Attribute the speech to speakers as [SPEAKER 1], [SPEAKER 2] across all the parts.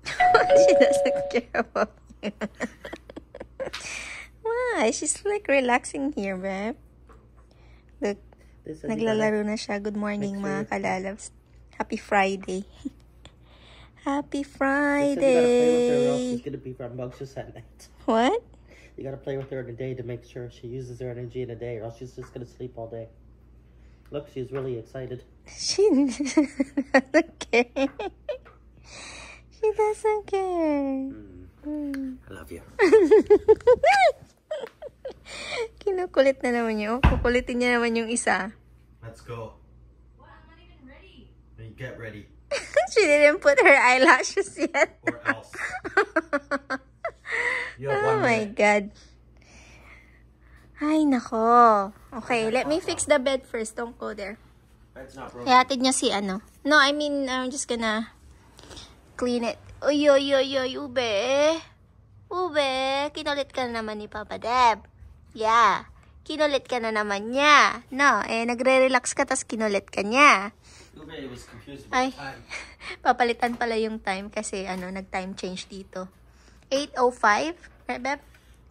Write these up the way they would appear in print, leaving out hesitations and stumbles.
[SPEAKER 1] She doesn't care about you. Why? She's like relaxing here, babe. Look, naglalaro na siya. Good morning, mga kalalabs. Happy Friday. Happy Friday.
[SPEAKER 2] She's gonna be rambunctious at night.
[SPEAKER 1] What?
[SPEAKER 2] You gotta play with her in a day to make sure she uses her energy in a day, or else she's just gonna sleep all day. Look, she's really excited.
[SPEAKER 1] She doesn't care. She doesn't care.
[SPEAKER 2] I love you.
[SPEAKER 1] Kinukulit na naman yun. Kukulitin niya naman yung isa.
[SPEAKER 2] Let's go.
[SPEAKER 3] What? I'm not even ready.
[SPEAKER 2] Get ready.
[SPEAKER 1] She didn't put her eyelashes yet.
[SPEAKER 2] Or else. You have
[SPEAKER 1] Oh
[SPEAKER 2] 1
[SPEAKER 1] my
[SPEAKER 2] minute.
[SPEAKER 1] God. Ay, nako. Okay, let me fix the bed first. Don't go there.
[SPEAKER 2] It's not broken.
[SPEAKER 1] Ihatid niya si ano. No, I mean, I'm just gonna clean it. Uy, uy, uy, uy, ube. Ube, kinulit ka na naman ni Papa Deb. Yeah. Kinulit ka na naman niya. No, nagre-relax ka tas kinulit ka niya.
[SPEAKER 2] Ube was confused
[SPEAKER 1] Ay,
[SPEAKER 2] about time.
[SPEAKER 1] papalitan pala yung time kasi nag-time change dito. 8:05, right, Beb?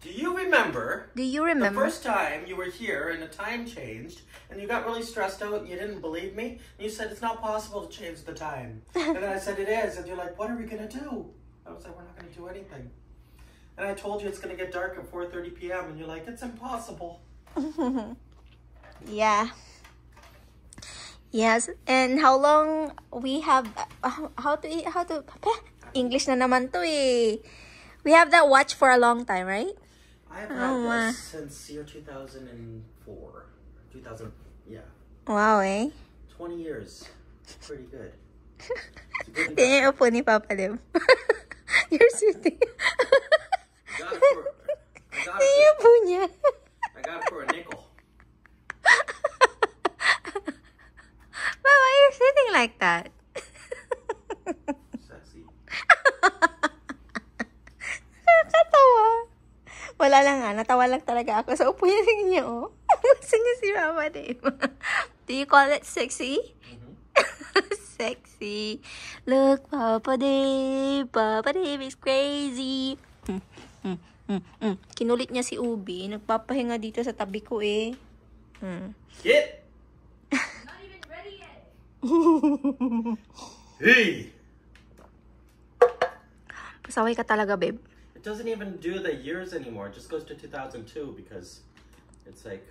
[SPEAKER 2] Do you remember?
[SPEAKER 1] Do you
[SPEAKER 2] The
[SPEAKER 1] remember?
[SPEAKER 2] first time you were here and the time changed and you got really stressed out and you didn't believe me? And you said it's not possible to change the time. And then I said it is. And you're like, what are we going to do? I was like, we're not going to do anything. And I told you it's going to get dark at 4:30 p.m. And you're like, it's impossible.
[SPEAKER 1] Yeah. Yes. And how long we have, how to English na naman to eh. We have that watch for a long time, right?
[SPEAKER 2] I have had this since year 2004. 2000, yeah.
[SPEAKER 1] Wow, eh.
[SPEAKER 2] 20 years. Pretty good.
[SPEAKER 1] Tingnan yung upo ni Papa Lim. You're sitting.
[SPEAKER 2] I got it
[SPEAKER 1] Tingnan yung upo niya.
[SPEAKER 2] I got it for a nickel.
[SPEAKER 1] Why are you sitting like that?
[SPEAKER 2] Sexy.
[SPEAKER 1] Nakakatawa. Wala lang nga. Natawa lang talaga ako. So, upo niya, oh. Gusto niya si Mama Dave. Do you call it sexy? Sexy. Look, Papa Dave. Papa Dave is crazy. Kinulit niya si Ubi. Nagpapahinga dito sa tabi ko, eh.
[SPEAKER 2] Get!
[SPEAKER 3] I'm not even ready yet.
[SPEAKER 2] Hey!
[SPEAKER 1] Pasaway ka talaga, babe.
[SPEAKER 2] It doesn't even do the years anymore. It just goes to 2002 because it's like...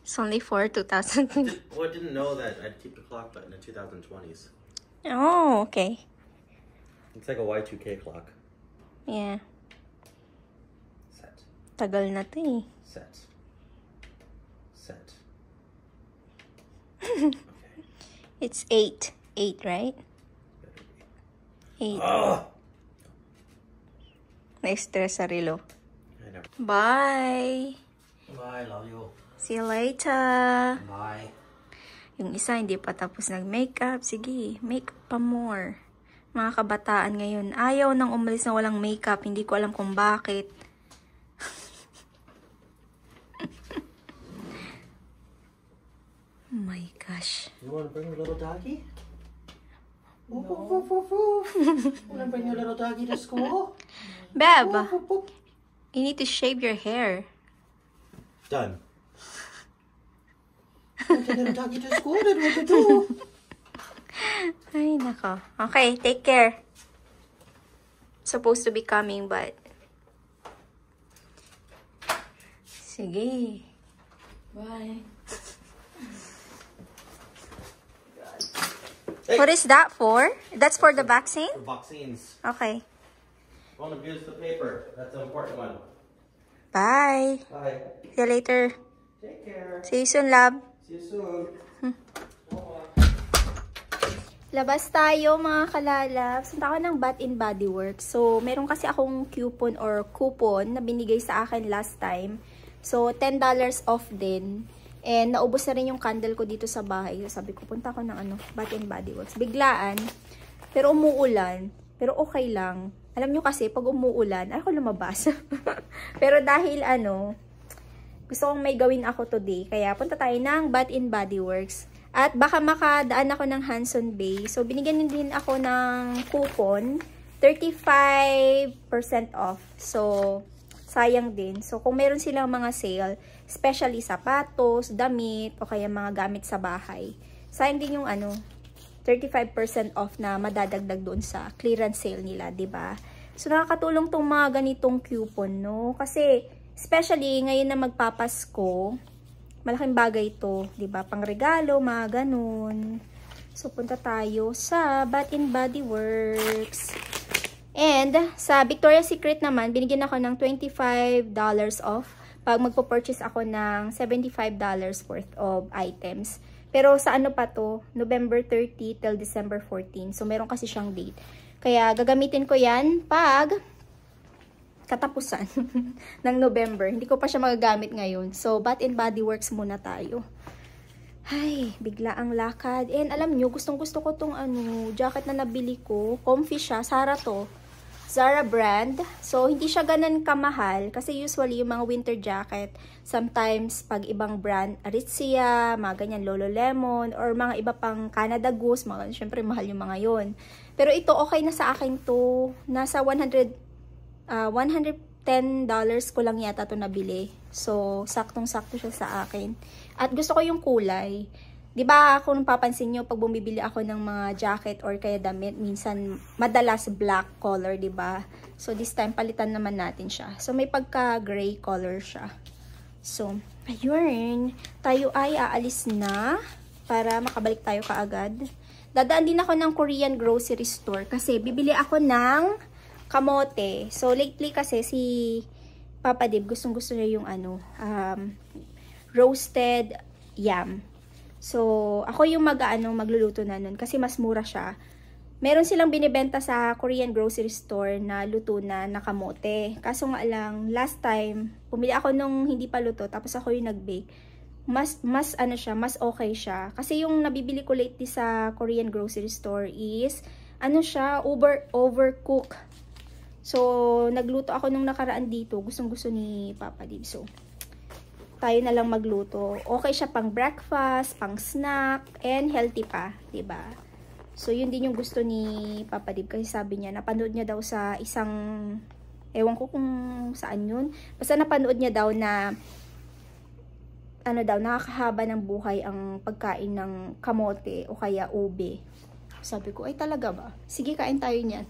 [SPEAKER 1] It's only for 2000.
[SPEAKER 2] Well, I didn't know that I'd keep the clock button in 2020s.
[SPEAKER 1] Oh, okay.
[SPEAKER 2] It's like a Y2K clock.
[SPEAKER 1] Yeah.
[SPEAKER 2] Set.
[SPEAKER 1] Tagal na to, eh.
[SPEAKER 2] Set. Set. Okay.
[SPEAKER 1] It's 8. 8, right? 8.
[SPEAKER 2] Oh!
[SPEAKER 1] Na-stress sa relo.
[SPEAKER 2] I know.
[SPEAKER 1] Bye!
[SPEAKER 2] Bye, love you.
[SPEAKER 1] See you later!
[SPEAKER 2] Bye.
[SPEAKER 1] Yung isa hindi pa tapos nag-makeup. Sige, make pa more. Mga kabataan ngayon, ayaw nang umalis na walang makeup. Hindi ko alam kung bakit. Oh my gosh.
[SPEAKER 2] You want to bring your little doggy?
[SPEAKER 1] No.
[SPEAKER 2] Want to bring your little doggy to school?
[SPEAKER 1] Beb, you need to shave your hair.
[SPEAKER 2] Done. Want to little doggy to school? Then what to do?
[SPEAKER 1] Ay, nako. Okay, take care. Supposed to be coming, but... Sige. Bye.
[SPEAKER 2] Hey.
[SPEAKER 1] What is that for? That's for the vaccine?
[SPEAKER 2] For vaccines.
[SPEAKER 1] Okay.
[SPEAKER 2] Don't abuse the paper. That's an important one.
[SPEAKER 1] Bye.
[SPEAKER 2] Bye.
[SPEAKER 1] See you later.
[SPEAKER 2] Take care.
[SPEAKER 1] See you soon, love.
[SPEAKER 2] See you soon.
[SPEAKER 1] Labas tayo, mga kalalabs. Punta ako ng Bath and Body Works. So, meron kasi akong coupon na binigay sa akin last time. So, $10 off din. And naubos na rin yung candle ko dito sa bahay. So, sabi ko, punta ako ng Bath and Body Works. Biglaan. Pero umuulan. Pero okay lang. Alam nyo kasi, pag umuulan, ako lumabas. Pero dahil gusto kong may gawin ako today. Kaya punta tayo ng Bath and Body Works. At baka makadaan ako ng Hanson Bay. So, binigyan din ako ng coupon. 35% off. So, sayang din. So, kung meron silang mga sale, especially sapatos, damit, o kaya mga gamit sa bahay, sayang din yung 35% off na madadagdag doon sa clearance sale nila, 'di ba? So, nakakatulong tong mga ganitong coupon, no? Kasi, especially ngayon na magpapasko, malaking bagay ito, 'di ba? Pangregalo, mga ganun. So, punta tayo sa Bath & Body Works. And, sa Victoria's Secret naman, binigyan ako ng $25 off pag magpo-purchase ako ng $75 worth of items. Pero sa ano pa to? November 30 till December 14. So, meron kasi siyang date. Kaya, gagamitin ko yan pag katapusan ng November. Hindi ko pa siya magagamit ngayon. So, Bath & Body Works muna tayo. Ay, bigla ang lakad. And alam nyo, gustong-gusto ko tong jacket na nabili ko. Comfy siya. Zara brand. So, hindi siya ganun kamahal. Kasi usually, yung mga winter jacket, sometimes, pag ibang brand, Aritzia, mga ganyan, Lululemon, or mga iba pang Canada Goose, mga, syempre, mahal yung mga yon. Pero ito, okay na sa akin to. Nasa $110 ko lang yata to nabili. So, saktong-sakto siya sa akin. At gusto ko yung kulay. Diba, kung papansin nyo, pag bumibili ako ng mga jacket or kaya damit, minsan madalas black color, diba? So, this time, palitan naman natin siya. So, may pagka-gray color siya. So, ayun. Tayo ay aalis na para makabalik tayo kaagad. Dadaan din ako ng Korean grocery store kasi bibili ako ng kamote. So, lately kasi si Papa Dib, gustong-gusto niya yung roasted yam. So, ako yung magluluto na nun kasi mas mura siya. Meron silang binibenta sa Korean grocery store na luto na kamote. Kaso nga lang, last time, pumili ako nung hindi pa luto, tapos ako yung nag-bake. Mas okay siya. Kasi yung nabibili ko lately sa Korean grocery store is, overcook. So, nagluto ako nung nakaraan dito. Gustong-gusto ni Papa Dib. So, tayo na lang magluto. Okay siya pang breakfast, pang snack, and healthy pa, 'di ba? So, yun din yung gusto ni Papa Dib kasi sabi niya, napanood niya daw sa isang, ewan ko kung saan yun. Basta napanood niya daw na, nakakahaba ng buhay ang pagkain ng kamote o kaya ube. Sabi ko, ay talaga ba? Sige, kain tayo niyan.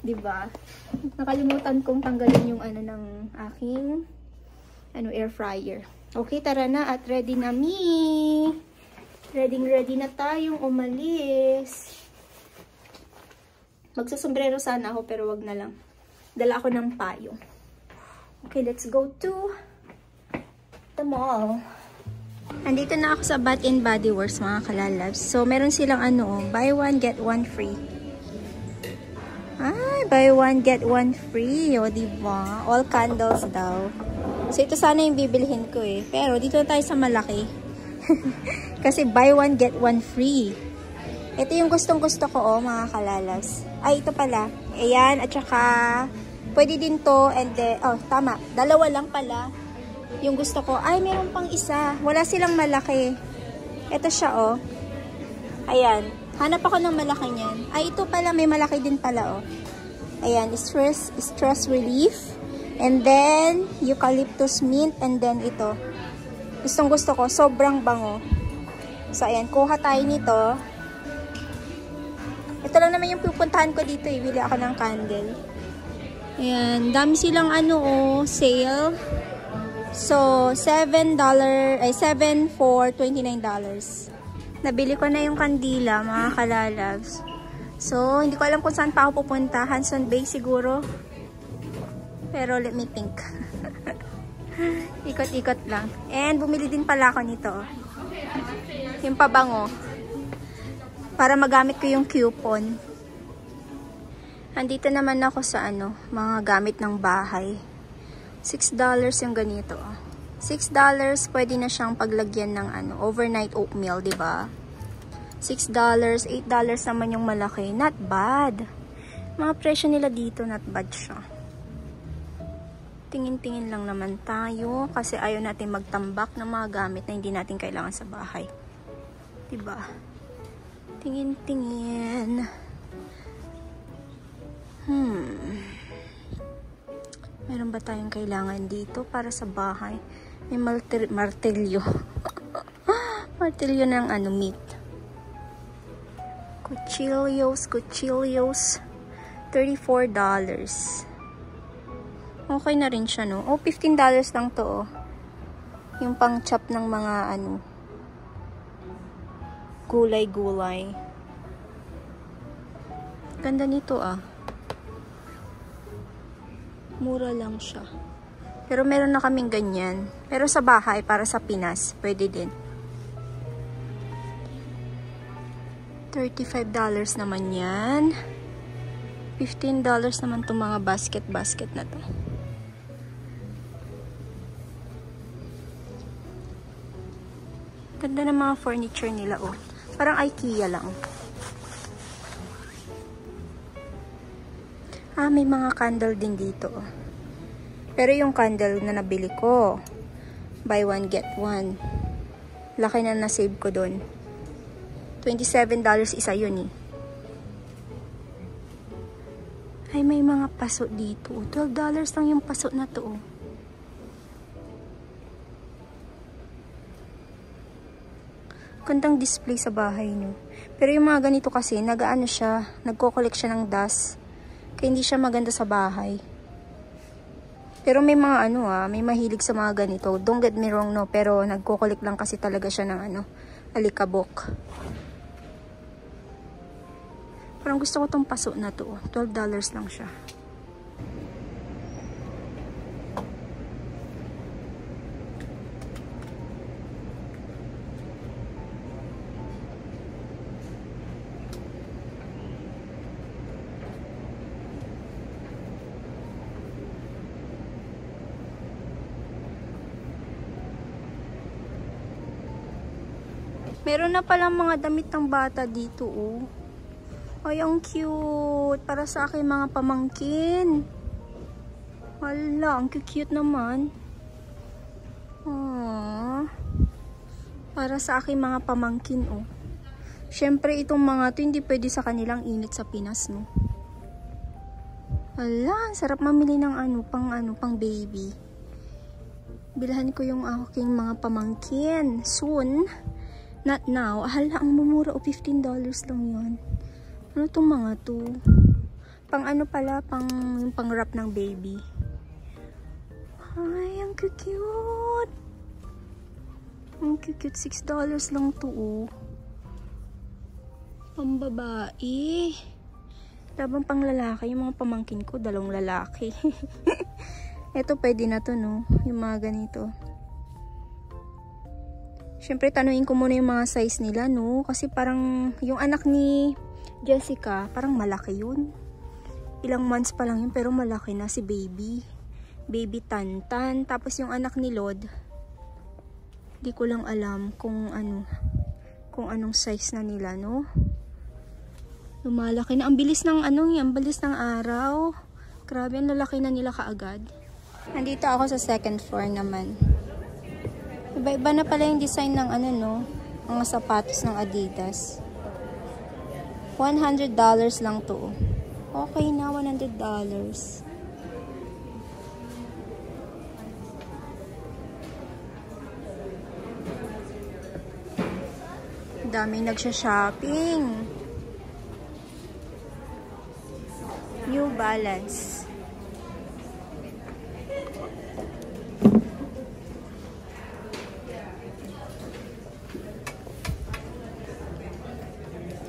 [SPEAKER 1] 'Di ba? Nakalimutan kong tanggalin yung ng aking air fryer. Okay, tara na at ready na mi. Ready na tayong umalis. Magsasombrero sana ako pero wag na lang. Dala ako ng payong. Okay, let's go to the mall. Andito na ako sa Bath & Body Works, mga kalalabs. So, meron silang buy one, get one free. Ay, buy one, get one free. O, diba? All candles daw. So, ito sana yung bibilhin ko eh. Pero, dito na tayo sa malaki. Kasi, buy one, get one free. Ito yung gustong-gusto ko, mga kalalabs. Ay, ito pala. Ayan, at saka, pwede din to. And then, tama. Dalawa lang pala. Yung gusto ko. Ay, meron pang isa. Wala silang malaki. Ito siya, Ayan. Hanap ako ng malaki niyan. Ay, ito pala. May malaki din pala, Ayan. Stress relief. And then, eucalyptus mint. And then, ito. Gustong-gusto ko. Sobrang bango. So, ayan. Kuha tayo nito. Ito lang naman yung pupuntahan ko dito. Bili ako ng candle. Ayan. Dami silang sale. So, $7 for $29. Nabili ko na yung kandila, mga kalalabs. So, hindi ko alam kung saan pa ako pupunta. Hanson Bay siguro. Pero, let me think. Ikot-ikot lang. And, bumili din pala ako nito. Yung pabango. Para magamit ko yung coupon. Andito naman ako sa mga gamit ng bahay. $6 yung ganito. $6 pwede na siyang paglagyan ng overnight oatmeal, 'di ba? $6, $8 naman yung malaki. Not bad. Mga presyo nila dito, not bad siya. Tingin-tingin lang naman tayo kasi ayaw natin magtambak ng mga gamit na hindi natin kailangan sa bahay. 'Di ba? Tingin-tingin. Meron ba tayong kailangan dito para sa bahay? May martilyo. Martilyo ng ano, meat. Cuchillos. $34. Okay na rin siya, no? Oh, $15 lang to, oh. Yung pang chop ng mga ano, gulay-gulay. Ganda nito, ah. Mura lang siya. Pero meron na kaming ganyan. Pero sa bahay, para sa Pinas, pwede din. $35 naman yan. $15 naman itong mga basket na to. Ganda ng mga furniture nila, oh. Parang IKEA lang. Ah, may mga candle din dito, oh. Pero yung candle na nabili ko, buy one get one. Laki na na-save ko doon. $27 isa yun, eh. Ay, may mga paso dito. $12 lang yung paso na to, oh. Gandang display sa bahay nyo. Pero yung mga ganito kasi, nag-ano siya, nagko-collect siya ng dust. Kaya hindi siya maganda sa bahay. Pero may mga ano, may mahilig sa mga ganito. Don't get me wrong, no. Pero nagko-collect lang kasi talaga siya ng ano, alikabok. Parang gusto ko tong paso na to. $12 lang siya. Meron na palang mga damit ng bata dito, oh. Ay, ang cute. Para sa akin mga pamangkin. Hala, ang cute naman. Aww. Para sa akin mga pamangkin, oh. Syempre, itong mga to, hindi pwede sa kanilang init sa Pinas, no? Hala, sarap mamili ng pang baby. Bilhan ko yung aking mga pamangkin. Soon. Not now. Hala, ang mumura, oh. $15 lang yun. Ano itong mga to? Pang ano pala, yung pang wrap ng baby. Ay, ang cute. Ang cute. $6 lang to, oh. Pang babae. Labang pang lalaki. Yung mga pamangkin ko, 2 lalaki. Ito, pwede na to, no? Yung mga ganito. Siyempre, tanungin ko muna yung mga size nila, no? Kasi parang, yung anak ni Jessica, parang malaki yun. Ilang months pa lang yun, pero malaki na si baby. Baby Tantan. Tapos yung anak ni Lod, di ko lang alam kung anong size na nila, no? Lumalaki na. Ang bilis ng ang bilis ng araw. Grabe, ang lalaki na nila kaagad. Nandito ako sa second floor naman. Iba-iba na pala yung design ng mga sapatos ng Adidas. $100 lang to. Okay na, $100. Daming nagsha-shopping. New Balance.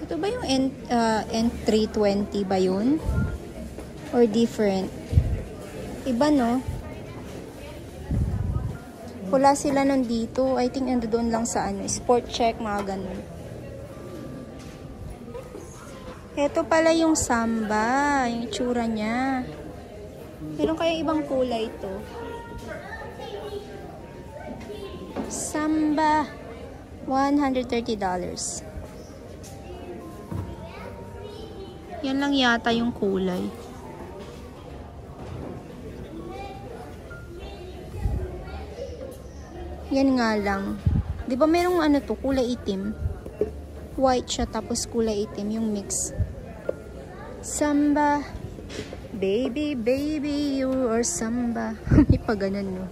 [SPEAKER 1] Ito ba yung N320 ba yun? Or different? Iba, no? Wala sila nandito. I think ando doon lang sa Sport Check, mga ganun. Ito pala yung Samba. Yung itsura niya. Meron kaya ibang kulay ito? Samba. $130. Yan lang yata yung kulay. Yan nga lang. Di ba merong kulay itim? White siya tapos kulay itim yung mix. Samba. Baby, baby, you are samba. May pa ganun, no?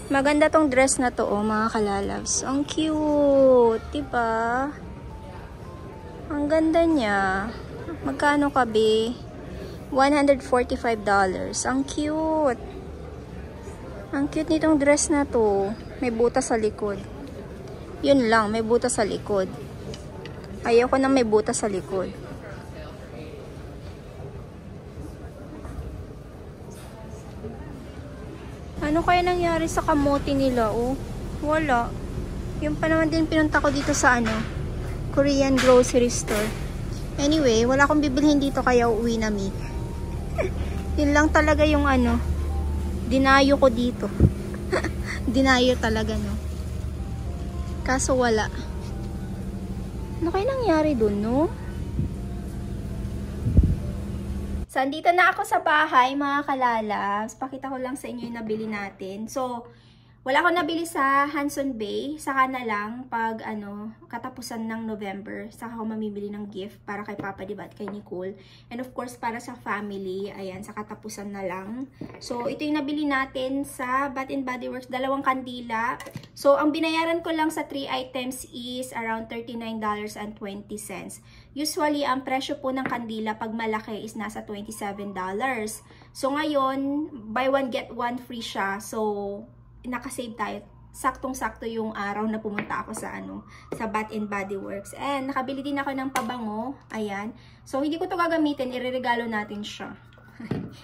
[SPEAKER 1] Maganda tong dress na to, oh, mga kalalabs. Ang cute, diba? Ang ganda niya. Magkano ka, be? $145. Ang cute. Ang cute nitong dress na to. May butas sa likod. Yun lang, may butas sa likod. Ayoko na may butas sa likod. Ano kaya nangyari sa kamote nila, oh? Wala. Yung pa naman din pinunta ko dito sa Korean grocery store. Anyway, wala akong bibilhin dito kaya uuwi na mi. Yun lang talaga yung dinayo ko dito. Dinayo talaga, no? Kaso wala. Ano kaya nangyari dun, no? So, andito na ako sa bahay, mga kalalabs. Pakita ko lang sa inyo yung nabili natin. So, wala akong nabili sa Hanson Bay. Saka na lang pag katapusan ng November. Saka ako mamimili ng gift para kay Papa, diba, at kay Nicole. And of course, para sa family. Ayan, sa katapusan na lang. So, ito yung nabili natin sa Bath & Body Works. 2 kandila. So, ang binayaran ko lang sa 3 items is around $39.20. Usually, ang presyo po ng kandila pag malaki is nasa $27. So, ngayon, buy one get one free siya. So, nakasave tayo. Saktong-sakto yung araw na pumunta ako sa sa Bath & Body Works. And nakabili din ako ng pabango. Ayan. So, hindi ko to gagamitin. Ireregalo natin siya.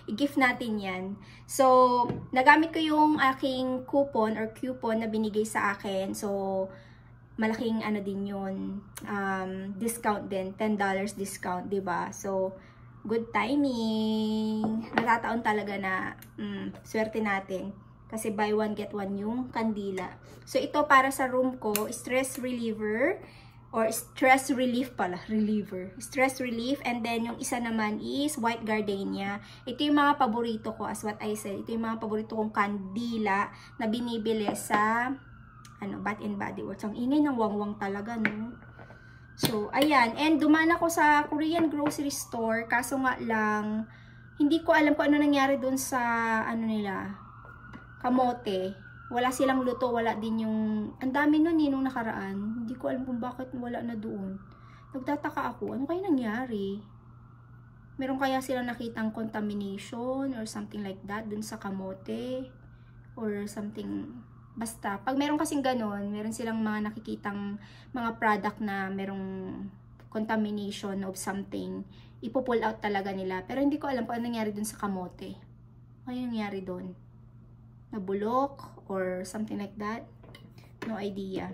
[SPEAKER 1] I-gift natin yan. So, nagamit ko yung aking coupon or coupon na binigay sa akin. So, malaking din yun. Discount din. $10 discount, diba? So, good timing. Natataon talaga na swerte natin. Kasi buy one get one yung kandila. So, ito para sa room ko, stress reliever. Or stress relief pala. Reliever. Stress relief. And then, yung isa naman is white gardenia. Ito yung mga paborito ko, as what I said. Ito yung mga paborito kong kandila na binibili sa Bath & Body Works. Ang ingay ng wangwang talaga, no? So, ayan. And dumaan ako sa Korean grocery store. Kaso nga lang, hindi ko alam kung ano nangyari dun sa, nila, kamote. Wala silang luto, wala din yung... Ang dami nun nung nakaraan. Hindi ko alam kung bakit wala na doon. Nagtataka ako, ano kaya nangyari? Meron kaya silang nakitang contamination or something like that dun sa kamote? Or something... Basta, pag meron kasing ganon, meron silang mga nakikitang mga product na merong contamination of something, ipo-pull out talaga nila. Pero hindi ko alam kung ano nangyari dun sa kamote. Ano nangyari dun? Nabulok or something like that. No idea.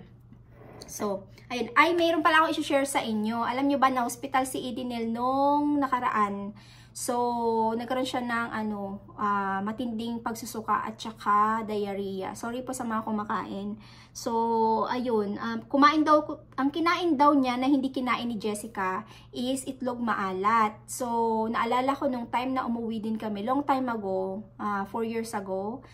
[SPEAKER 1] So, ayun. Ay, mayroon pala ako i-share sa inyo. Alam nyo ba na hospital si Edinel nung nakaraan? So, nagkaroon siya ng matinding pagsusuka at saka diarrhea. Sorry po sa mga kumakain. So, ayun. Kumain daw, ang kinain daw niya na hindi kinain ni Jessica is itlog maalat. So, naalala ko nung time na umuwi din kami, long time ago, 4 years ago,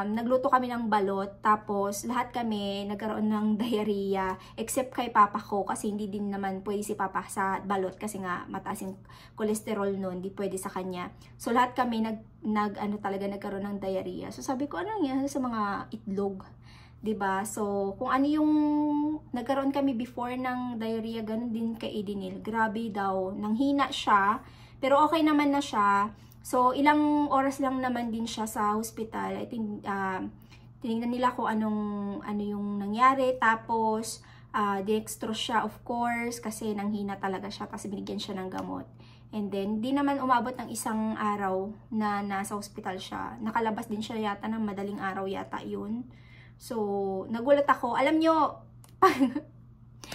[SPEAKER 1] nagluto kami ng balot, tapos lahat kami nagkaroon ng diarrhea, except kay papa ko, kasi hindi din naman pwede si papa sa balot, kasi nga mataas yung cholesterol nun, hindi pwede sa kanya. So lahat kami talaga nagkaroon ng diarrhea. So sabi ko, ano yan sa mga itlog? 'Di ba? So kung ano yung nagkaroon kami before ng diarrhea, ganun din kay Edinil. Grabe daw, nanghina siya, pero okay naman na siya. So, ilang oras lang naman din siya sa hospital. I think, tinignan nila kung ano yung nangyari. Tapos, dextrose siya, of course, kasi nanghina talaga siya. Kasi binigyan siya ng gamot. And then, di naman umabot ng isang araw na nasa hospital siya. Nakalabas din siya yata ng madaling araw yata yun. So, nagulat ako. Alam nyo,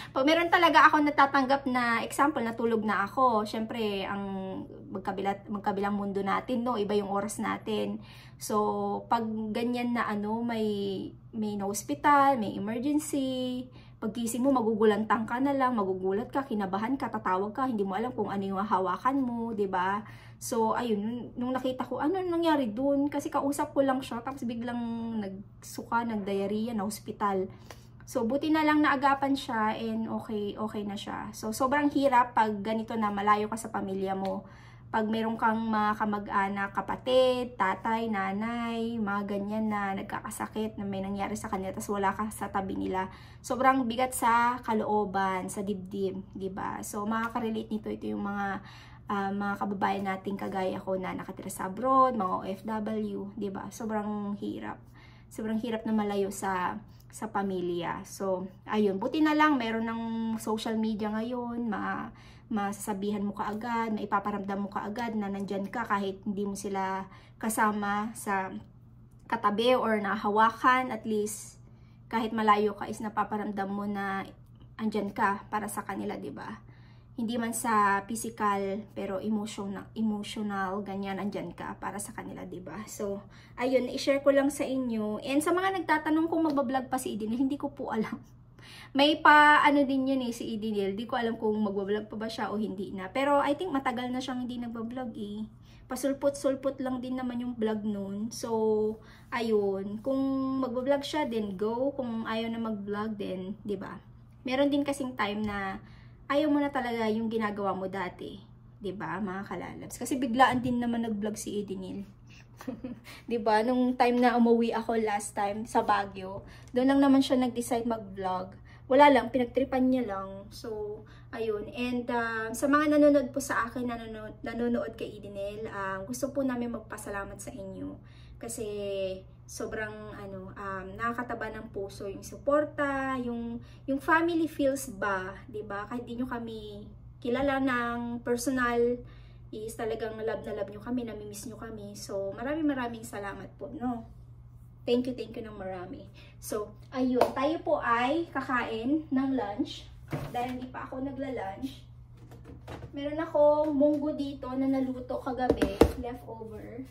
[SPEAKER 1] pag meron talaga ako natatanggap na example, natulog na ako. Syempre, ang magkabilang mundo natin, no? Iba yung oras natin. So, pag ganyan na may na-hospital, may emergency, pagkising mo, magugulantang ka na lang, magugulat ka, kinabahan ka, tatawag ka, hindi mo alam kung ano yung hawakan mo, 'di ba? So, ayun, nung nakita ko, ano nangyari dun? Kasi kausap ko lang siya, tapos biglang nagsuka, nagdiarrhea, na hospital. So, buti na lang naagapan siya and okay na siya. So, sobrang hirap pag ganito na malayo ka sa pamilya mo. pag meron kang mga kamag-anak, kapatid, tatay, nanay, mga ganyan na nagkakasakit, na may nangyari sa kanila, tapos wala ka sa tabi nila, sobrang bigat sa kalooban, sa dibdib, diba? So, makaka-relate nito, ito yung mga kababayan nating kagaya ko na nakatira sa abroad, mga OFW, diba? Sobrang hirap. Sobrang hirap na malayo sa pamilya. So, ayun, buti na lang, meron ng social media ngayon, masasabihan mo kaagad, maipaparamdam mo kaagad na nandyan ka kahit hindi mo sila kasama sa katabi or nahawakan, at least kahit malayo ka is napaparamdam mo na andyan ka para sa kanila, 'di ba? Hindi man sa physical pero emotional ganyan, andyan ka para sa kanila, 'di ba? So, ayun, i-share ko lang sa inyo. And sa mga nagtatanong kung magba-vlog pa si Edinel, hindi ko po alam. May ano din yun si Edinel. Di ko alam kung magbablog pa ba siya o hindi na. Pero I think matagal na siyang hindi nagbablog eh. Pasulpot-sulpot lang din naman yung vlog nun. So, ayun. Kung magbablog siya, then go. Kung ayaw na mag-vlog, then, di ba? Meron din kasing time na ayaw mo na talaga yung ginagawa mo dati. Di ba, mga kalalabs? Kasi biglaan din naman nag-vlog si Edinel. 'Di ba? Nung time na umuwi ako last time sa Baguio, doon lang naman siya nag-decide mag-vlog. Wala lang, pinagtripan niya lang. So, ayun. And sa mga nanonood po sa akin, nanonood kay Edinel, gusto po namin magpasalamat sa inyo. Kasi sobrang nakakataba ng puso yung suporta, yung family feels ba, 'di ba? Kahit di nyo kami kilala ng personal, is talagang love na love nyo kami, namimiss nyo kami. So, maraming salamat po, no? Thank you ng marami. So, ayun, tayo po ay kakain ng lunch. Dahil hindi pa ako nagla-lunch. Meron akong munggo dito na naluto kagabi, leftover.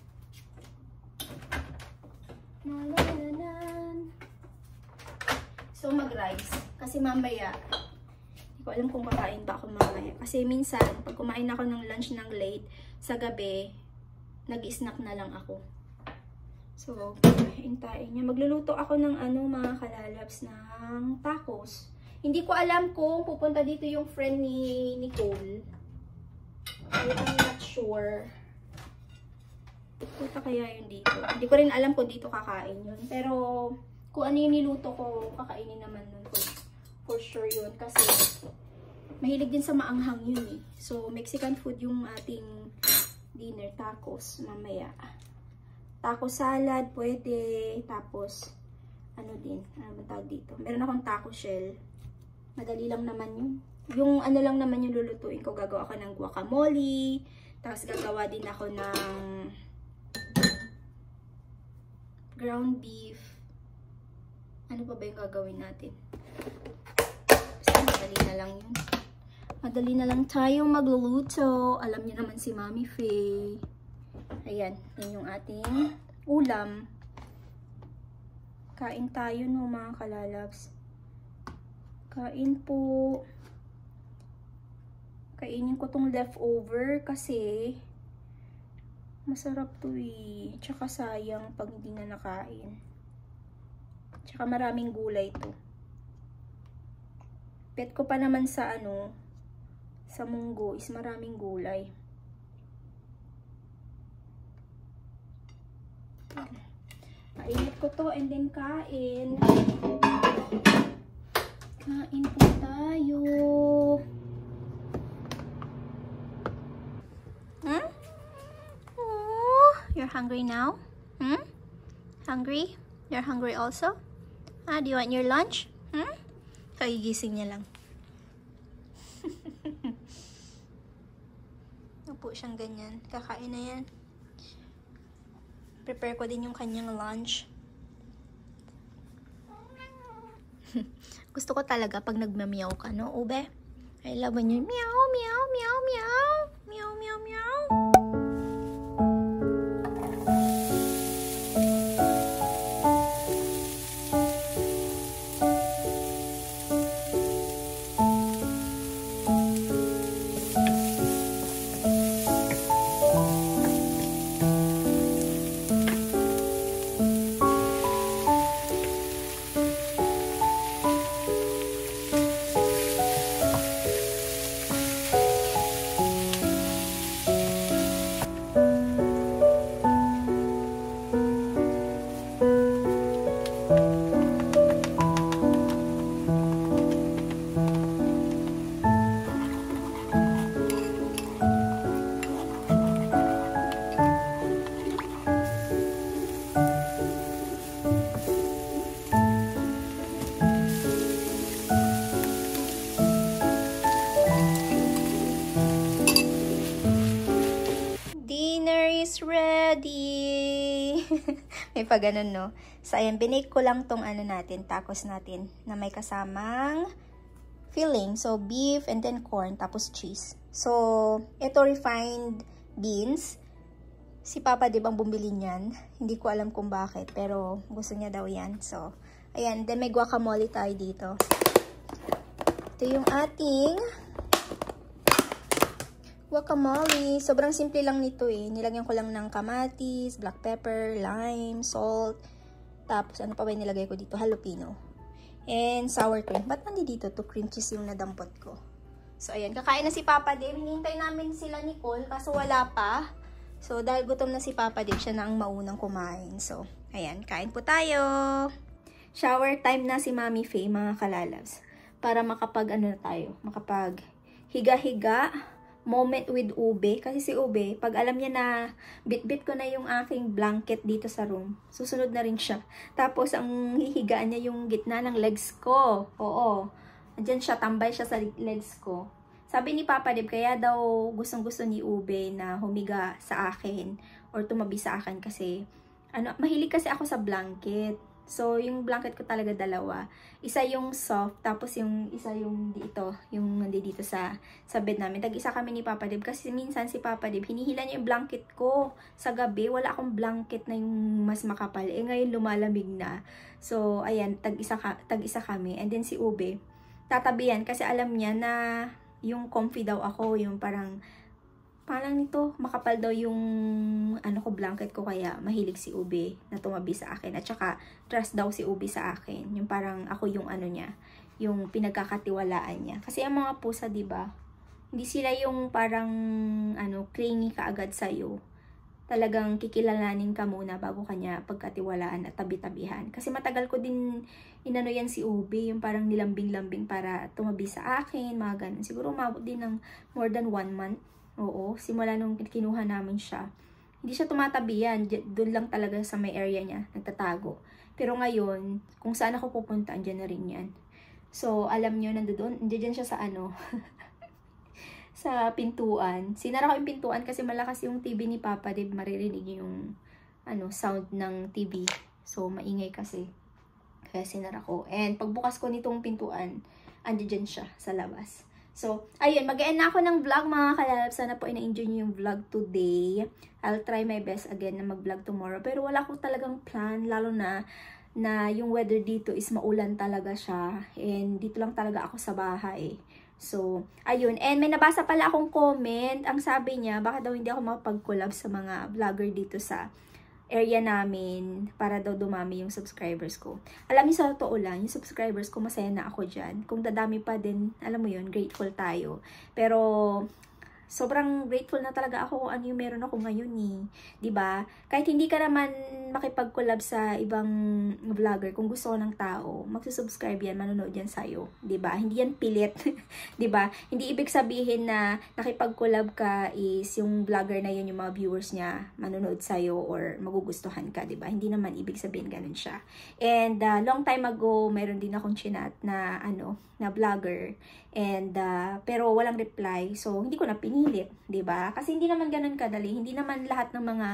[SPEAKER 1] So, mag-rice. Kasi mamaya, hindi ko alam kung kakain ba ako mamaya. Kasi minsan, pag kumain ako ng lunch ng late, sa gabi, nag-snack na lang ako. So, hintayin niya. Magluluto ako ng mga kalalabs ng tacos. Hindi ko alam kung pupunta dito yung friend ni Nicole. I'm not sure. Pupunta kaya yun dito. Hindi ko rin alam kung dito kakain yun. Pero, kung ano yung niluto ko, kakainin naman nun ko. For sure yun. Kasi, mahilig din sa maanghang yun eh. So, Mexican food yung ating dinner, tacos, mamaya. Taco salad, pwede. Tapos, ano din, ano tawag dito. Meron akong taco shell. Madali lang naman yun. Yung ano lang naman yung lulutuin ko. Gagawa ako ng guacamole. Tapos, gagawa din ako ng ground beef. Ano pa ba yung gagawin natin? Basta madali na lang yun. Madali na lang tayong magluluto. Alam niyo naman si Mami Faye. Ayan, yun yung ating ulam. Kain tayo no mga kalalabs. Kain po. Kainin ko tong leftover kasi masarap to eh. Tsaka sayang pag hindi na nakain. Tsaka maraming gulay to. Bet ko pa naman sa sa munggo is maraming gulay. Kainit ko to and then kain. Kain po tayo. Oh, you're hungry now? Hungry? You're hungry also? Do you want your lunch? Kagigising niya lang. Upo siyang ganyan. Kakain na yan. Prepare ko din yung kanyang lunch. Gusto ko talaga pag nagmamiyaw ka, no, ube? I love when you meow, meow, meow, meow. Meow, meow, meow. is ready! May pa ganun, no? So, ayan, binake ko lang tong ano natin, tacos natin, na may kasamang filling. So, beef and then corn, tapos cheese. So, ito refined beans. Si Papa, di bang bumili niyan? Hindi ko alam kung bakit, pero gusto niya daw yan. So, ayan, then may guacamole tayo dito. Ito yung ating guacamole. Sobrang simple lang nito eh. Nilagyan ko lang ng kamatis, black pepper, lime, salt. Tapos ano pa ba yung nilagay ko dito? Jalapeno. And sour cream. Ba't nandito to cream cheese yung nadampot ko? So ayan, kakain na si Papa Dave. Hinihintay namin sila Nicole kaso wala pa. So dahil gutom na si Papa Dave, siya na ang maunang kumain. So ayan, kain po tayo. Shower time na si Mami Faye, mga kalalabs. Para makapag ano na tayo, makapag higa-higa moment with Ube. Kasi si Ube, pag alam niya na bit-bit ko na yung aking blanket dito sa room, susunod na rin siya. Tapos, ang hihigaan niya yung gitna ng legs ko. Oo. Andyan siya, tambay siya sa legs ko. Sabi ni Papa Dib, kaya daw gustong-gusto ni Ube na humiga sa akin or tumabi sa akin kasi, mahilig kasi ako sa blanket. So, yung blanket ko talaga dalawa. Isa yung soft, tapos yung isa yung dito, yung nandito sa bed namin. Tag-isa kami ni Papa Dib kasi minsan si Papa Dib, hinihila niya yung blanket ko sa gabi. Wala akong blanket na yung mas makapal. Eh, ngayon lumalamig na. So, ayan, tag-isa kami. And then si Ube, tatabihan kasi alam niya na yung comfy daw ako, yung parang nito, makapal daw yung blanket ko, kaya mahilig si Ube na tumabi sa akin. At saka, trust daw si Ube sa akin. Yung parang ako yung niya, yung pinagkakatiwalaan niya. Kasi ang mga pusa, diba, hindi sila yung parang, clingy kaagad sa'yo. Talagang kikilalanin ka muna bago kanya pagkatiwalaan at tabi-tabihan. Kasi matagal ko din yan si Ube, yung parang nilambing-lambing para tumabi sa akin, mga ganun. Siguro umabot din ng more than 1 month. Oo, simula nung kinuha namin siya. Hindi siya tumatabi yan. Doon lang talaga sa may area niya, nagtatago. Pero ngayon, kung saan ako pupunta, andyan na rin yan. So, alam nyo, andyan siya sa sa pintuan. Sinara ko yung pintuan kasi malakas yung TV ni Papa Dib. Maririnig yung sound ng TV. So, maingay kasi. Kaya sinara ko. And pagbukas ko nitong pintuan, andyan siya sa labas. So, ayun, mag-end na ako ng vlog, mga kalalab. Sana po ina-enjoy nyo yung vlog today. I'll try my best again na mag-vlog tomorrow. Pero wala akong talagang plan, lalo na yung weather dito is maulan talaga siya. And dito lang talaga ako sa bahay. So, ayun. And may nabasa pala akong comment. Ang sabi niya, baka daw hindi ako makapag-collab sa mga vlogger dito sa area namin para daw dumami yung subscribers ko. Alam niyo, sa totoo lang, yung subscribers ko, masaya na ako dyan. Kung dadami pa din, alam mo yun, grateful tayo. Pero, sobrang grateful na talaga ako kung ano yung meron ako ngayon eh. 'Di ba? Kahit hindi ka naman makipag-collab sa ibang vlogger, kung gusto ko ng tao, magsusubscribe yan, manonood yan sa'yo. 'Di ba? Hindi yan pilit. 'Di ba? Hindi ibig sabihin na nakipag-collab ka is yung vlogger na yun, yung mga viewers niya, manonood sa'yo or magugustuhan ka. 'Di ba? Hindi naman ibig sabihin ganun siya. And long time ago, mayroon din akong chinat na na vlogger. And pero walang reply. So hindi ko na pinilit, 'di ba? Kasi hindi naman ganoon kadali. Hindi naman lahat ng mga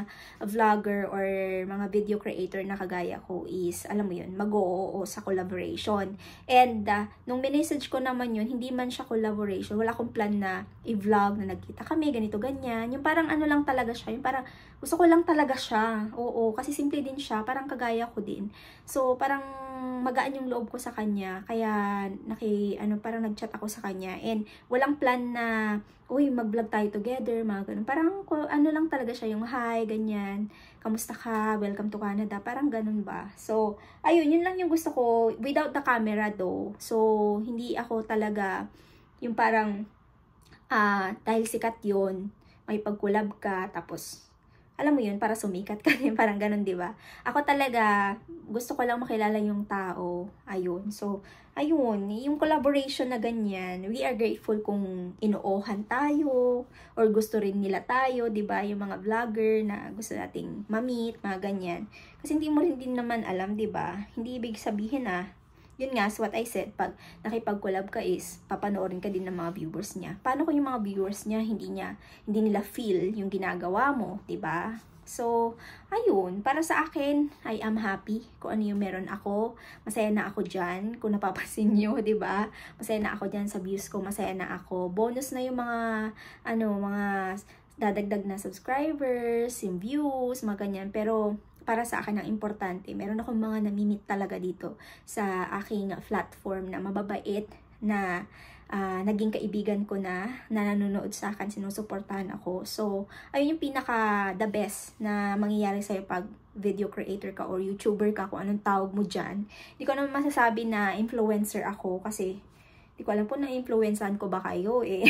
[SPEAKER 1] vlogger or mga video creator na kagaya ko is, alam mo 'yun, mag-oo sa collaboration. And nung message ko naman 'yun, hindi man siya collaboration. Wala akong plan na i-vlog na nagkita kami, ganito ganyan. Yung parang lang talaga siya, yung parang gusto ko lang talaga siya. Oo, kasi simple din siya, parang kagaya ko din. So parang magaan yung loob ko sa kanya, kaya parang nag-chat ako sa kanya, and walang plan na uy, mag-vlog tayo together, mga ganun. Parang lang talaga siya, yung hi, ganyan, kamusta ka, welcome to Canada, parang ganun ba. So ayun, yun lang yung gusto ko without the camera though. So hindi ako talaga yung parang dahil sikat yun, may pag-collab ka, tapos alam mo yun, para sumikat ka din, parang ganun, di ba? Ako talaga, gusto ko lang makilala yung tao. Ayun. So, ayun, yung collaboration na ganyan, we are grateful kung inoohan tayo, or gusto rin nila tayo, di ba? Yung mga vlogger na gusto nating ma-meet, mga ganyan. Kasi hindi mo rin din naman alam, di ba? Hindi ibig sabihin yun nga, so what I said, pag nakipag-collab ka is, papanoorin ka din ng mga viewers niya. Paano kung yung mga viewers niya, hindi nila feel yung ginagawa mo, 'di ba? So, ayun, para sa akin, I am happy kung ano yung meron ako. Masaya na ako dyan, kung napapansin nyo, 'di ba? Masaya na ako dyan sa views ko, masaya na ako. Bonus na yung mga, mga dadagdag na subscribers, yung views, mga ganyan. Pero, para sa akin, ang importante, meron akong mga namimit talaga dito sa aking platform na mababait, na naging kaibigan ko na nanonood sa akin, sinusuportahan ako. So, ayun yung pinaka the best na mangyayari sa'yo pag video creator ka or YouTuber ka, kung anong tawag mo dyan. Hindi ko naman masasabi na influencer ako kasi hindi ko alam po na influencean ko ba kayo eh.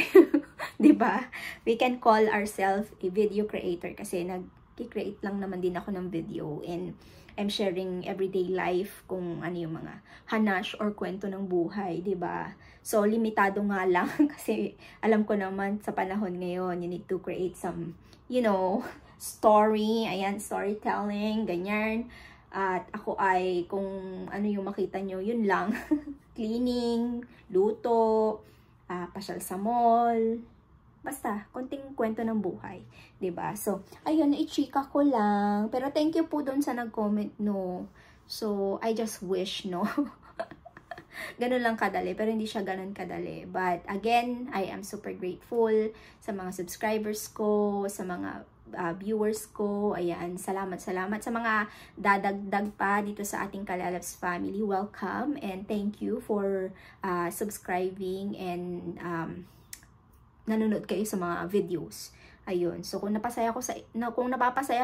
[SPEAKER 1] 'Di ba? We can call ourselves a video creator kasi nag-create lang naman din ako ng video, and I'm sharing everyday life, kung ano yung mga hanash or kwento ng buhay, 'di ba? So, limitado nga lang kasi alam ko naman sa panahon ngayon, you need to create some, story, ayan, storytelling, ganyan. At ako ay, kung ano yung makita nyo, yun lang. Cleaning, luto, pasyal sa mall, basta, konting kwento ng buhay. 'Di ba? So, ayun, i-chika ko lang. Pero thank you po doon sa nag-comment, no. So, I just wish, no. Ganun lang kadali, pero hindi siya ganun kadali. But, again, I am super grateful sa mga subscribers ko, sa mga viewers ko. Ayan, salamat sa mga dadagdag pa dito sa ating Kalalabs family. Welcome, and thank you for subscribing and nanonood kayo sa mga videos. Ayun. So, kung napapasaya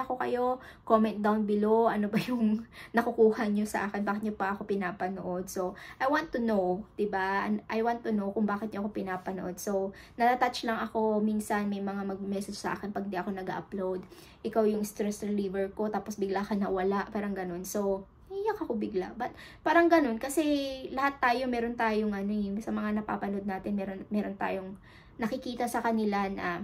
[SPEAKER 1] ko kayo, comment down below ano ba yung nakukuha nyo sa akin, bakit nyo pa ako pinapanood. So, I want to know, 'di ba? I want to know kung bakit nyo ako pinapanood. So, natatouch lang ako, minsan may mga mag-message sa akin pag di ako nag-upload. Ikaw yung stress reliever ko, tapos bigla ka nawala, parang ganun. So, iyak ako bigla. But, parang ganun, kasi lahat tayo, meron tayong sa mga napapanood natin, meron tayong nakikita sa kanila na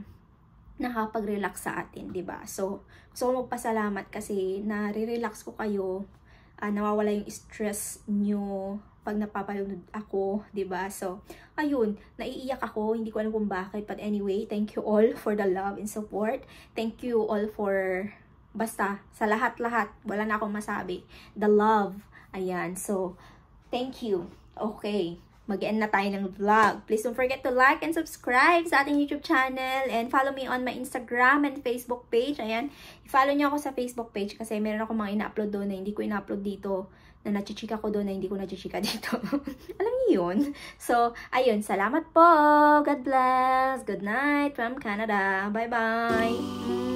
[SPEAKER 1] nakapag-relax sa atin, 'di ba? So magpasalamat kasi nare-relax ko kayo, nawawala yung stress nyo pag napapanood ako, 'di ba? So, ayun, naiiyak ako, hindi ko alam kung bakit, but anyway, thank you all for the love and support. Thank you all for, basta, sa lahat-lahat, wala na akong masabi. The love, ayan. So, thank you. Okay. Mag-end na tayo ng vlog. Please don't forget to like and subscribe sa ating YouTube channel, and follow me on my Instagram and Facebook page. Ayan, i-follow niyo ako sa Facebook page kasi meron ako mga ina-upload doon na hindi ko ina-upload dito, na nachichika ko doon na hindi ko nachichika dito. Alam niyo yun? So, ayun, salamat po. God bless. Good night from Canada. Bye-bye.